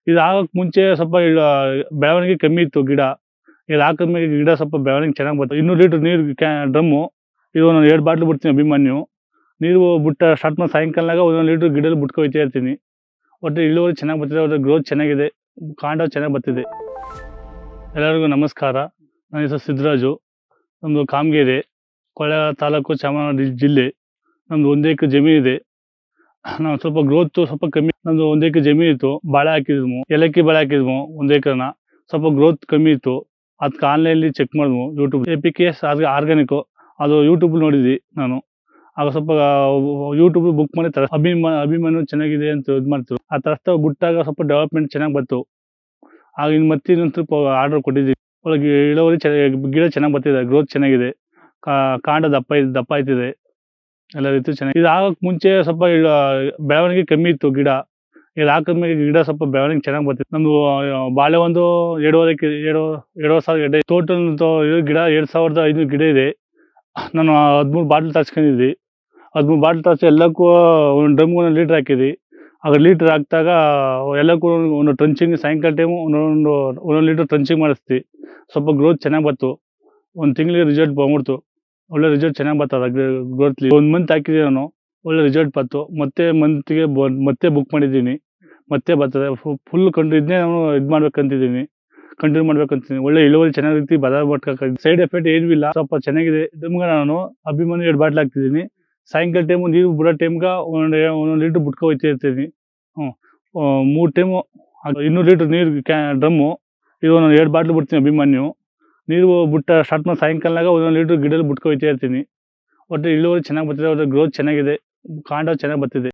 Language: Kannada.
ಇದು ಆಗೋಕ್ಕೆ ಮುಂಚೆ ಸ್ವಲ್ಪ ಬೆಳವಣಿಗೆ ಕಮ್ಮಿ ಇತ್ತು ಗಿಡ. ಇದು ಹಾಕಿದ್ಮೇಲೆ ಗಿಡ ಸ್ವಲ್ಪ ಬೆಳವಣಿಗೆ ಚೆನ್ನಾಗಿ ಬರ್ತದೆ. 200 ಲೀಟ್ರ್ ನೀರು ಡ್ರಮ್ಮು. ಇದು ನಾನು 2 ಬಾಟ್ಲು ಬಿಡ್ತೀನಿ ಅಭಿಮನ್ಯು. ನೀರು ಬಿಟ್ಟ ಸ್ಟಾರ್ಟ್ ಮಾಡಿ ಸಾಯಂಕಾಲನಾಗ 1 ಲೀಟ್ರ್ ಗಿಡದಲ್ಲಿ ಬಿಟ್ಕೊ ಹೋಗ್ತಾ ಇರ್ತೀನಿ. ಒಟ್ಟು ಇಳುವರಿ ಚೆನ್ನಾಗಿ ಬರ್ತಿದೆ, ಅದ್ರ ಗ್ರೋತ್ ಚೆನ್ನಾಗಿದೆ, ಕಾಂಡ ಚೆನ್ನಾಗಿ ಬರ್ತಿದೆ. ಎಲ್ಲರಿಗೂ ನಮಸ್ಕಾರ. ನನ್ನ ಹೆಸರು ಸಿದ್ದರಾಜು. ನಮ್ಮದು ಕಾಮಗೆರೆ, ಕೊಳ್ಳೇಗಾಲ ತಾಲೂಕು, ಚಾಮರಾಜನಗರ ಜಿಲ್ಲೆ. ನಮ್ಮದು 1 ಎಕರೆ ಜಮೀನಿದೆ. ನಾವು ಸ್ವಲ್ಪ ಗ್ರೋತು ಸ್ವಲ್ಪ ಕಮ್ಮಿ. ನಮ್ಮದು 1 ಎಕರೆ ಜಮೀನಿತ್ತು, ಬಾಳೆ ಹಾಕಿದ್ವು, ಏಲಕ್ಕಿ ಬಾಳೆ ಹಾಕಿದ್ವು 1 ಎಕರೆನ. ಸ್ವಲ್ಪ ಗ್ರೋತ್ ಕಮ್ಮಿ ಇತ್ತು. ಅದಕ್ಕೆ ಆನ್ಲೈನಲ್ಲಿ ಚೆಕ್ ಮಾಡಿದ್ವು, ಯೂಟ್ಯೂಬ್ APKS ಆರ್ಗಾನಿಕ್ಕು, ಅದು ಯೂಟ್ಯೂಬ್ ನೋಡಿದ್ವಿ ನಾನು. ಆಗ ಸ್ವಲ್ಪ ಯೂಟ್ಯೂಬ್ ಬುಕ್ ಮಾಡಿ ಅಭಿಮನ್ಯು ಚೆನ್ನಾಗಿದೆ ಅಂತ ಇದು ಮಾಡ್ತಿದ್ರು. ಆ ತರಿಸ್ತಾ ಬಿಟ್ಟಾಗ ಸ್ವಲ್ಪ ಡೆವಲಪ್ಮೆಂಟ್ ಚೆನ್ನಾಗಿ ಬಂತು. ಆಗ ಮತ್ತೆ ಇನ್ನೊಂದು ಸ್ವಲ್ಪ ಆರ್ಡರ್ ಕೊಟ್ಟಿದ್ವಿ. ಒಳಗೆ ಇಳುವರಿ ಗಿಡ ಚೆನ್ನಾಗಿ ಬರ್ತಿದೆ, ಗ್ರೋತ್ ಚೆನ್ನಾಗಿದೆ, ಕಾಂಡ ದಪ್ಪ ಆಯ್ತಿದೆ, ಎಲ್ಲ ರೀತಿ ಚೆನ್ನಾಗಿ. ಇದು ಆಗೋಕ್ಕೆ ಮುಂಚೆ ಸ್ವಲ್ಪ ಬೆಳವಣಿಗೆ ಕಮ್ಮಿ ಇತ್ತು ಗಿಡ. ಇದು ಹಾಕಿದ್ಮೇಲೆ ಗಿಡ ಸ್ವಲ್ಪ ಬೆಳವಣಿಗೆ ಚೆನ್ನಾಗಿ ಬರ್ತಿತ್ತು. ನಮ್ಮದು ಬಾಳೆ ಒಂದು 2.5 ಸಾವಿರ ಗಿಡ. ಟೋಟಲ್ ಗಿಡ 2,500 ಗಿಡ ಇದೆ. ನಾನು 13 ಬಾಟ್ಲು ತರ್ಸ್ಕೊಂಡಿದ್ವಿ. 13 ಬಾಟ್ಲು ತರಿಸಿ ಎಲ್ಲಕ್ಕೂ ಒಂದು ಡ್ರಮ್ಗೆ 1 ಲೀಟ್ರ್ ಹಾಕಿದ್ವಿ. ಆಗ ಲೀಟ್ರ್ ಹಾಕಿದಾಗ ಎಲ್ಲಕ್ಕೂ ಒಂದು ಟ್ರಂಚಿಂಗ್, ಸಾಯಂಕಾಲ ಟೈಮು ಒಂದೊಂದು ಲೀಟ್ರ್ ಟ್ರಂಚಿಂಗ್ ಮಾಡಿಸ್ತೀವಿ. ಸ್ವಲ್ಪ ಗ್ರೋತ್ ಚೆನ್ನಾಗಿ ಬಂತು. 1 ತಿಂಗಳಿಗೆ ರಿಸಲ್ಟ್ ಬಂದ್ಬಿಡ್ತು. ಒಳ್ಳೆ ರಿಸಲ್ಟ್ ಚೆನ್ನಾಗಿ ಬರ್ತದೆ ಗ್ರೋತ್ಲಿ. 1 ಮಂತ್ ಹಾಕಿದ್ದೀನಿ ನಾನು, ಒಳ್ಳೆ ರಿಸಲ್ಟ್ ಬಂತು. ಮತ್ತೆ ಮಂತ್ಗೆ ಮತ್ತೆ ಬುಕ್ ಮಾಡಿದ್ದೀನಿ, ಮತ್ತೆ ಬರ್ತದೆ. ಫುಲ್ ಇದನ್ನೇ ನಾನು ಮಾಡ್ಬೇಕಂತಿದ್ದೀನಿ, ಕಂಟಿನ್ಯೂ ಮಾಡ್ಬೇಕಂತಿದ್ದೀನಿ. ಒಳ್ಳೆ ಇಳುವರಿ ಚೆನ್ನಾಗಿ ಸೈಡ್ ಎಫೆಕ್ಟ್ ಏನೂ ಇಲ್ಲ, ಸ್ವಲ್ಪ ಚೆನ್ನಾಗಿದೆ. ಡ್ರಮ್ಗೆ ನಾನು ಅಭಿಮನ್ಯು 2 ಬಾಟ್ಲು ಹಾಕ್ತಿದ್ದೀನಿ. ಸಾಯಂಕಾಲ ಟೈಮು ನೀರು ಬಿಡೋ ಟೈಮ್ಗೆ ಒಂದೊಂದು ಲೀಟ್ರ್ ಬಿಟ್ಕೊ ಹೋಗ್ತಾ ಇರ್ತೀನಿ. 3 ಟೈಮು 200 ಲೀಟ್ರ್ ನೀರು ಡ್ರಮ್ಮು. ಇದು ನಾನು 2 ಬಾಟ್ಲು ಬಿಡ್ತೀನಿ ಅಭಿಮನ್ಯು. ನೀರು ಬಿಟ್ಟ ಸ್ಟಾರ್ಟ್ ಮಾಡಿ ಸಾಯಂಕಾಲನಾಗ 1 ಲೀಟ್ರ್ ಗಿಡದಲ್ಲಿ ಬಿಟ್ಕೊ ಹೋಗ್ತಾ ಇರ್ತೀನಿ. ಒಟ್ಟು ಇಳುವರಿ ಚೆನ್ನಾಗಿ ಬರ್ತಿದೆ, ಅದ್ರ ಗ್ರೋತ್ ಚೆನ್ನಾಗಿದೆ, ಕಾಂಡ ಚೆನ್ನಾಗಿ ಬರ್ತಿದೆ.